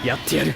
やってやる。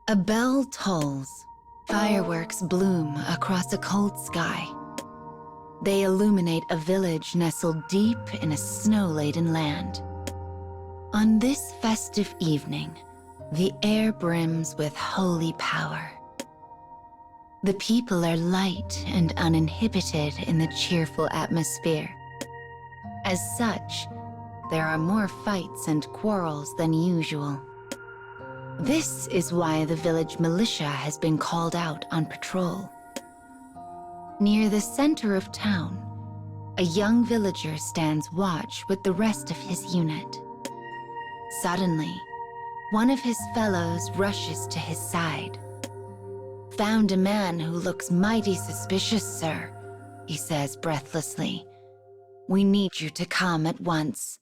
A bell tolls. Fireworks bloom across a cold sky. They illuminate a village nestled deep in a snow-laden land. On this festive evening, the air brims with holy power. The people are light and uninhibited in the cheerful atmosphere. As such, there are more fights and quarrels than usual. This is why the village militia has been called out on patrol. Near the center of town, a young villager stands watch with the rest of his unit. Suddenly, one of his fellows rushes to his side. "Found a man who looks mighty suspicious, sir," he says breathlessly. "We need you to come at once."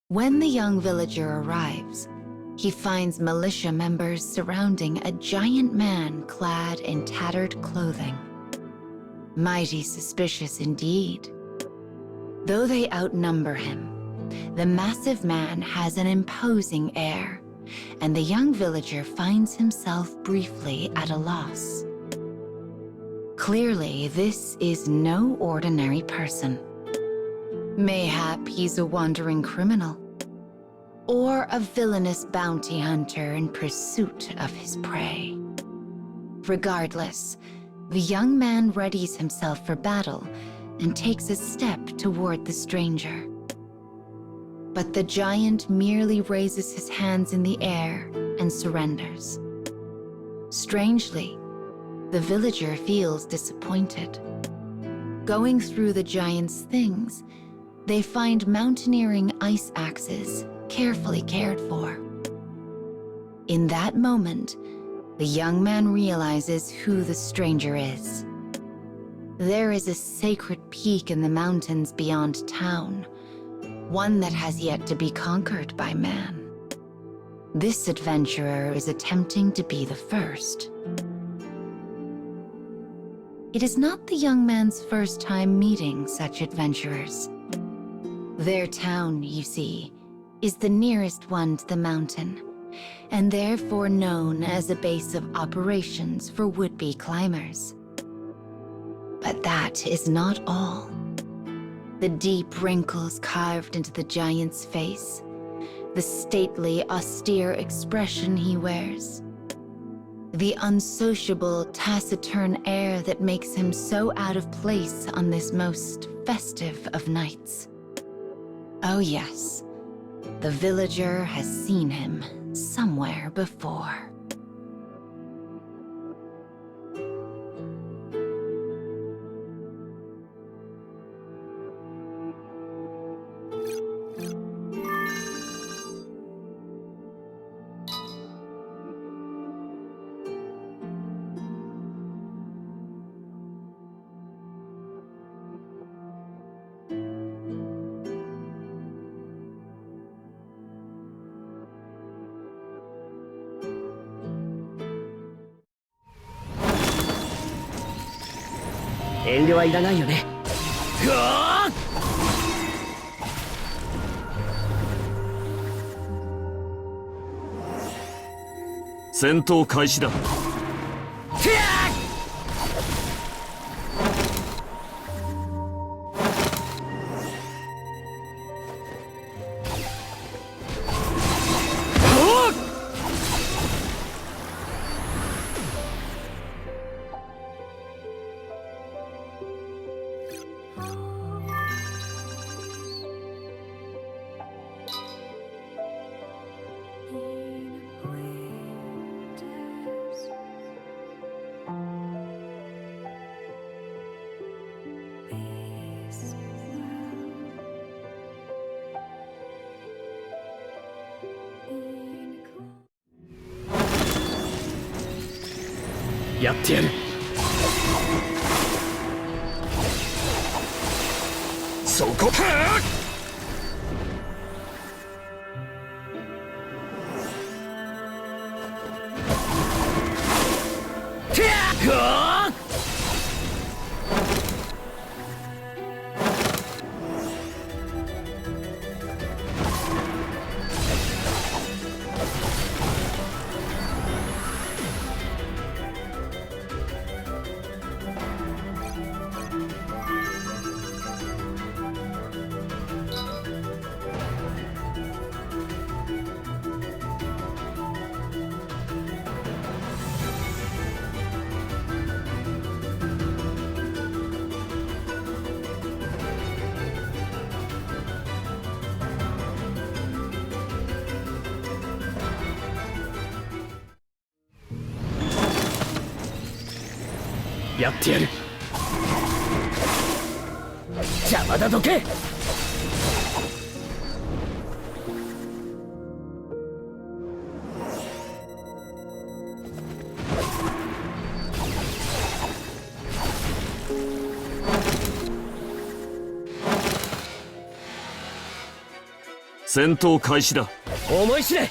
When the young villager arrives, he finds militia members surrounding a giant man clad in tattered clothing. Mighty suspicious indeed. Though they outnumber him, the massive man has an imposing air, and the young villager finds himself briefly at a loss. Clearly, this is no ordinary person. Mayhap he's a wandering criminal, or a villainous bounty hunter in pursuit of his prey. Regardless, the young man readies himself for battle and takes a step toward the stranger. But the giant merely raises his hands in the air and surrenders. Strangely, the villager feels disappointed. Going through the giant's things, they find mountaineering ice axes carefully cared for. In that moment, the young man realizes who the stranger is. There is a sacred peak in the mountains beyond town, one that has yet to be conquered by man. This adventurer is attempting to be the first. It is not the young man's first time meeting such adventurers. Their town, you see, is the nearest one to the mountain, and therefore known as a base of operations for would-be climbers. But that is not all. The deep wrinkles carved into the giant's face, the stately, austere expression he wears, the unsociable, taciturn air that makes him so out of place on this most festive of nights. Oh yes, the villager has seen him somewhere before.遠慮はいらないよね。うわー！戦闘開始だ。やってやる。そこはってやっやってやる。邪魔だ、どけ。戦闘開始だ。思い知れ。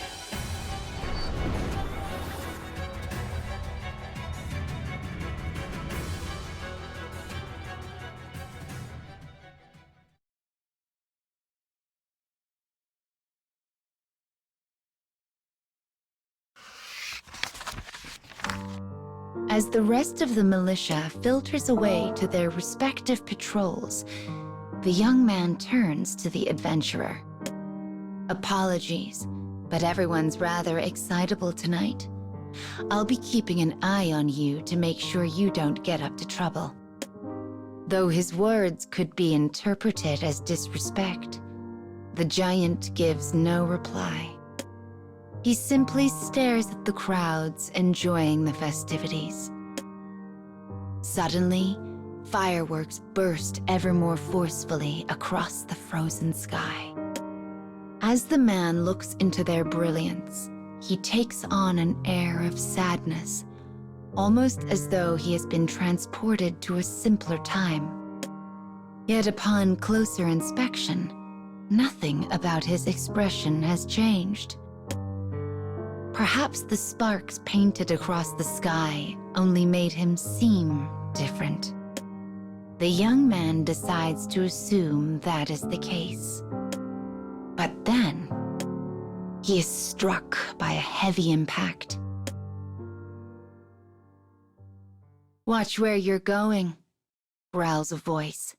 As the rest of the militia filters away to their respective patrols, the young man turns to the adventurer. Apologies, but everyone's rather excitable tonight. I'll be keeping an eye on you to make sure you don't get up to trouble. Though his words could be interpreted as disrespect, the giant gives no reply. He simply stares at the crowds enjoying the festivities. Suddenly, fireworks burst ever more forcefully across the frozen sky. As the man looks into their brilliance, he takes on an air of sadness, almost as though he has been transported to a simpler time. Yet upon closer inspection, nothing about his expression has changed. Perhaps the sparks painted across the sky only made him seem different. The young man decides to assume that is the case. But then, he is struck by a heavy impact. "Watch where you're going," growls a voice.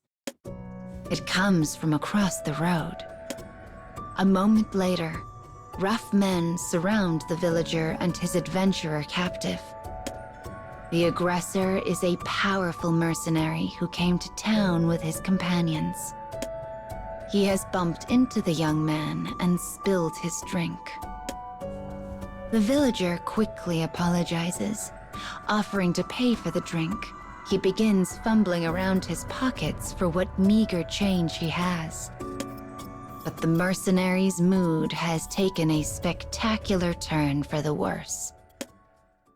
It comes from across the road. A moment later, rough men surround the villager and his adventurer captive. The aggressor is a powerful mercenary who came to town with his companions. He has bumped into the young man and spilled his drink. The villager quickly apologizes, offering to pay for the drink. He begins fumbling around his pockets for what meager change he has. But the mercenary's mood has taken a spectacular turn for the worse.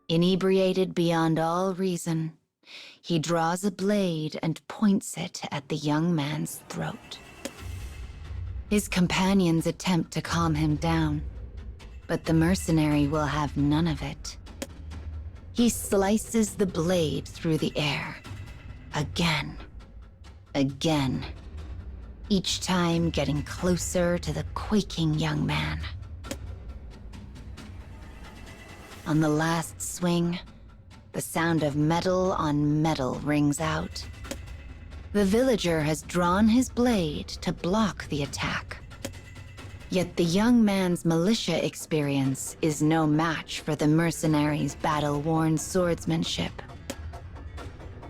Inebriated beyond all reason, he draws a blade and points it at the young man's throat. His companions attempt to calm him down, but the mercenary will have none of it. He slices the blade through the air, again, again, each time getting closer to the quaking young man. On the last swing, the sound of metal on metal rings out. The villager has drawn his blade to block the attack. Yet the young man's militia experience is no match for the mercenary's battle-worn swordsmanship.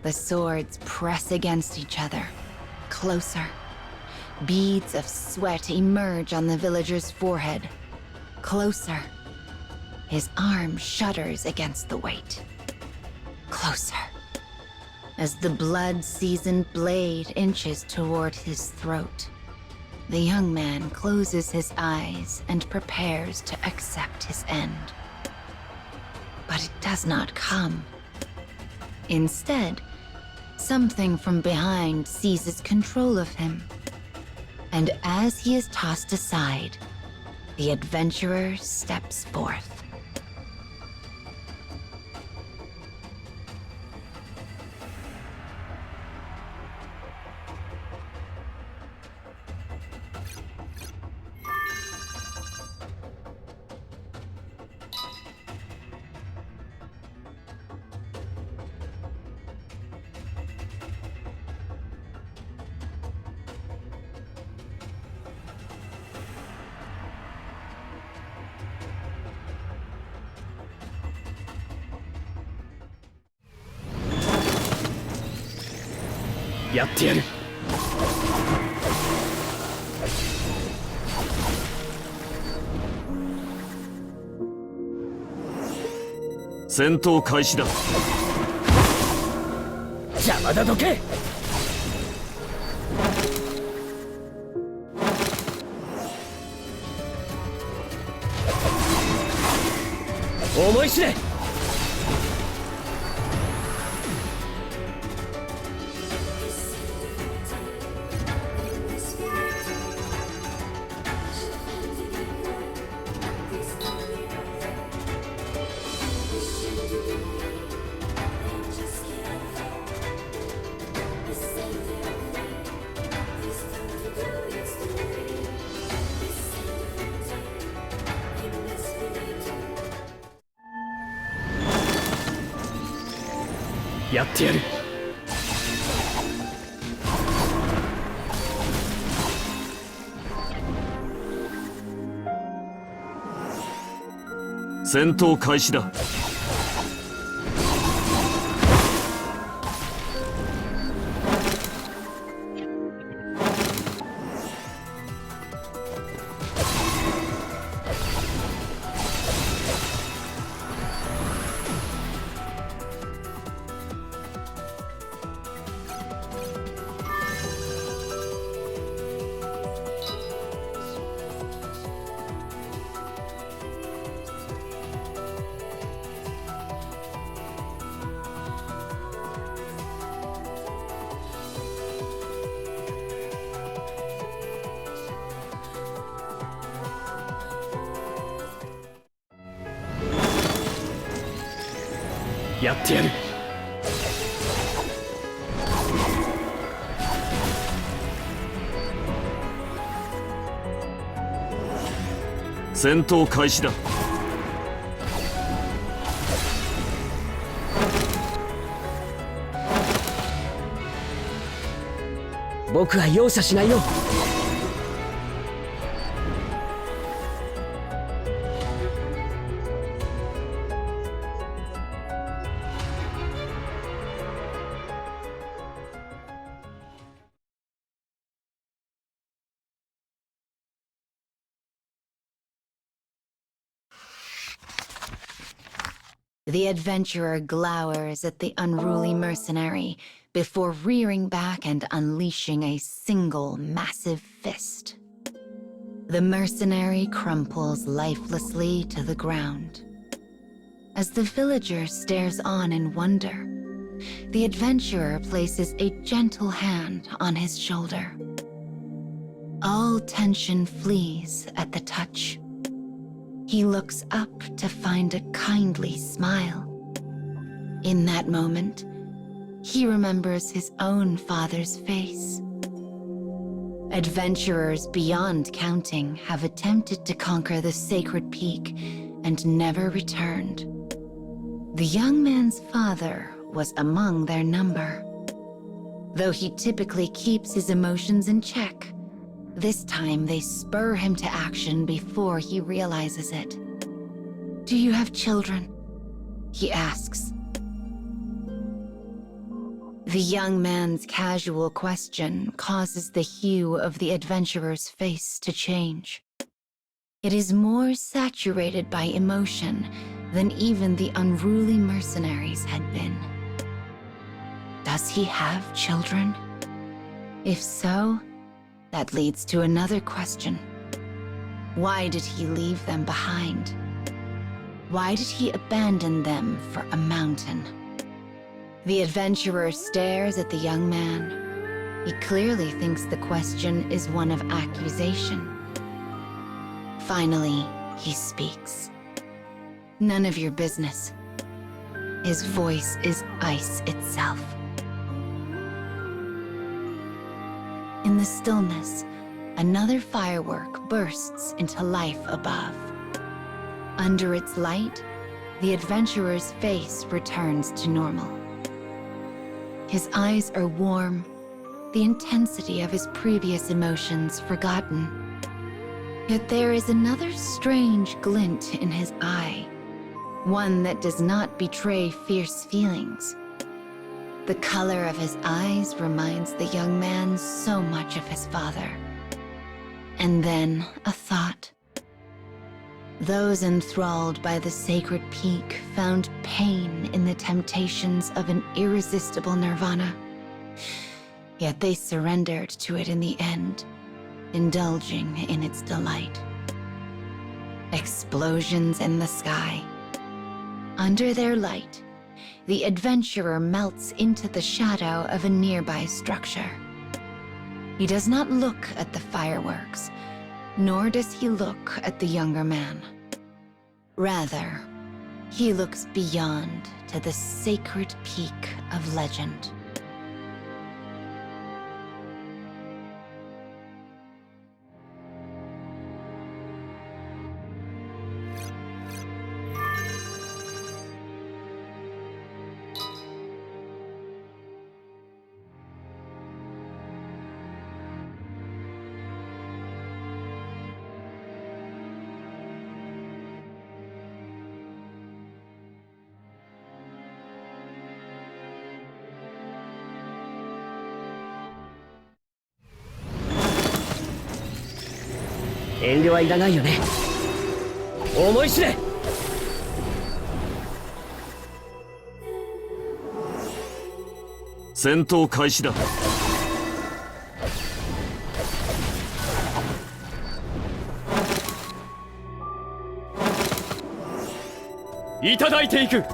The swords press against each other, closer. Beads of sweat emerge on the villager's forehead. Closer. His arm shudders against the weight. Closer. As the blood-seasoned blade inches toward his throat, the young man closes his eyes and prepares to accept his end. But it does not come. Instead, something from behind seizes control of him. And as he is tossed aside, the adventurer steps forth.やってやる。戦闘開始だ。邪魔だ、どけ。思い知れ。やってやる。戦闘開始だ。やってやる。戦闘開始だ。僕は容赦しないよ。The adventurer glowers at the unruly mercenary before rearing back and unleashing a single massive fist. The mercenary crumples lifelessly to the ground. As the villager stares on in wonder, the adventurer places a gentle hand on his shoulder. All tension flees at the touch. He looks up to find a kindly smile. In that moment, he remembers his own father's face. Adventurers beyond counting have attempted to conquer the sacred peak and never returned. The young man's father was among their number. Though he typically keeps his emotions in check, this time they spur him to action before he realizes it. "Do you have children?" he asks. The young man's casual question causes the hue of the adventurer's face to change. It is more saturated by emotion than even the unruly mercenaries had been. Does he have children? If so, that leads to another question. Why did he leave them behind? Why did he abandon them for a mountain? The adventurer stares at the young man. He clearly thinks the question is one of accusation. Finally, he speaks. None of your business. His voice is ice itself. In the stillness, another firework bursts into life above. Under its light, the adventurer's face returns to normal. His eyes are warm, the intensity of his previous emotions forgotten. Yet there is another strange glint in his eye, one that does not betray fierce feelings. The color of his eyes reminds the young man so much of his father. And then a thought. Those enthralled by the sacred peak found pain in the temptations of an irresistible nirvana. Yet they surrendered to it in the end, indulging in its delight. Explosions in the sky. Under their light, the adventurer melts into the shadow of a nearby structure. He does not look at the fireworks, nor does he look at the younger man. Rather, he looks beyond to the sacred peak of legend.遠慮はいらないよね。思い知れ。戦闘開始だ。いただいていく。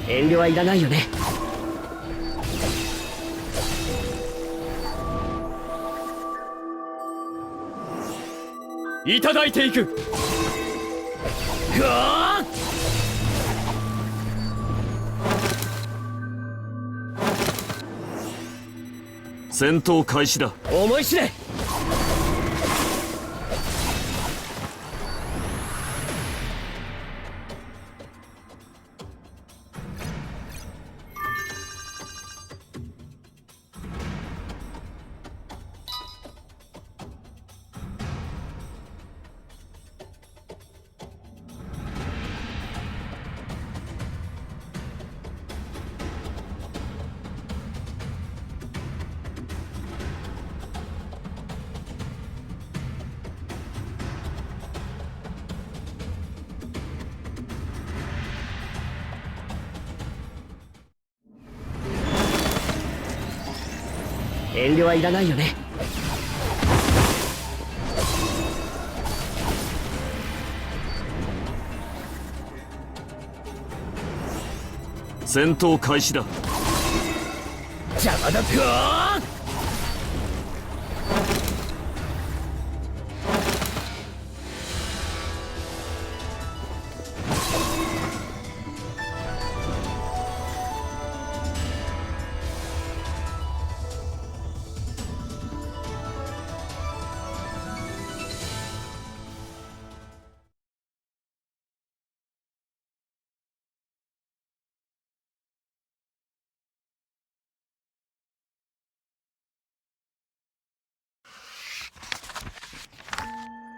遠慮はいらないよね。いただいていく。戦闘開始だ。思い知れ。遠慮はいらないよね。戦闘開始だ。邪魔だって。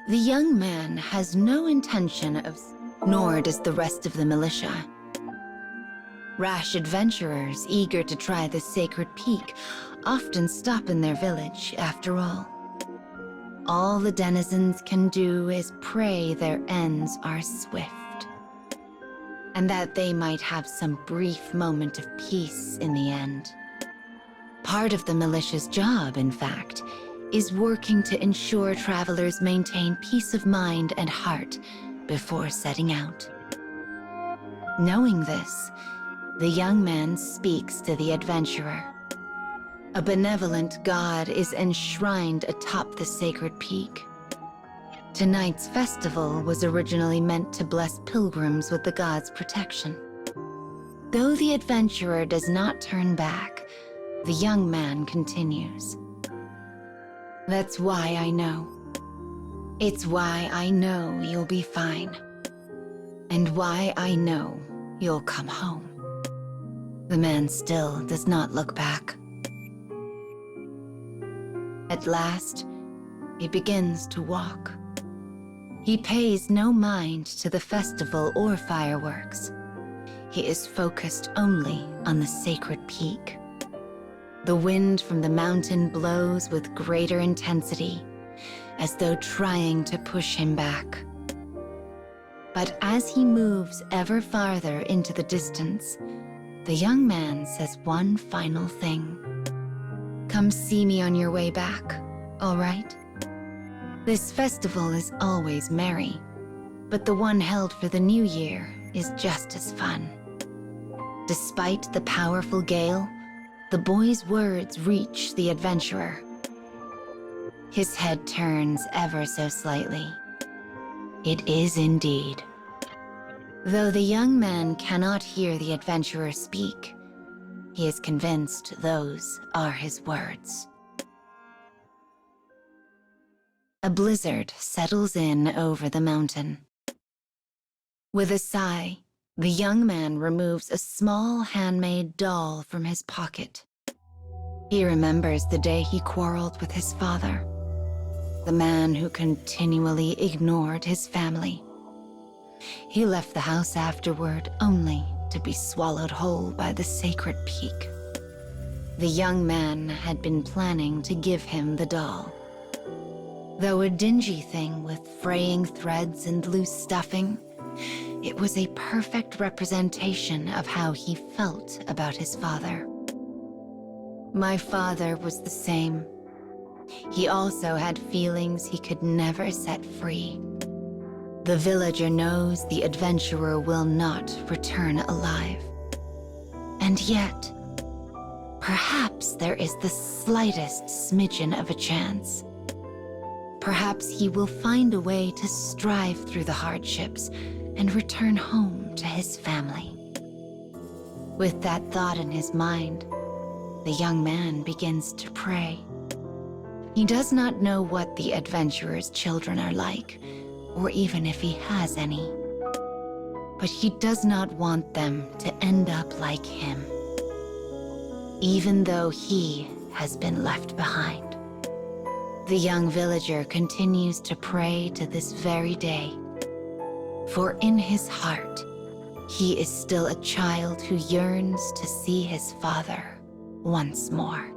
The young man has no intention of, nor does the rest of the militia. Rash adventurers eager to try the sacred peak often stop in their village, after all. All the denizens can do is pray their ends are swift, and that they might have some brief moment of peace in the end. Part of the militia's job, in fact, is working to ensure travelers maintain peace of mind and heart before setting out. Knowing this, the young man speaks to the adventurer. A benevolent god is enshrined atop the sacred peak. Tonight's festival was originally meant to bless pilgrims with the god's protection. Though the adventurer does not turn back, the young man continues. That's why I know. It's why I know you'll be fine. And why I know you'll come home. The man still does not look back. At last, he begins to walk. He pays no mind to the festival or fireworks. He is focused only on the sacred peak. The wind from the mountain blows with greater intensity, as though trying to push him back. But as he moves ever farther into the distance, the young man says one final thing. Come see me on your way back, all right? This festival is always merry, but the one held for the new year is just as fun. Despite the powerful gale, the boy's words reach the adventurer. His head turns ever so slightly. It is indeed. Though the young man cannot hear the adventurer speak, he is convinced those are his words. A blizzard settles in over the mountain. With a sigh, the young man removes a small handmade doll from his pocket. He remembers the day he quarreled with his father, the man who continually ignored his family. He left the house afterward only to be swallowed whole by the sacred peak. The young man had been planning to give him the doll. Though a dingy thing with fraying threads and loose stuffing, it was a perfect representation of how he felt about his father. My father was the same. He also had feelings he could never set free. The villager knows the adventurer will not return alive. And yet, perhaps there is the slightest smidgen of a chance. Perhaps he will find a way to strive through the hardships and return home to his family. With that thought in his mind, the young man begins to pray. He does not know what the adventurer's children are like, or even if he has any. But he does not want them to end up like him, even though he has been left behind. The young villager continues to pray to this very day, for in his heart, he is still a child who yearns to see his father once more.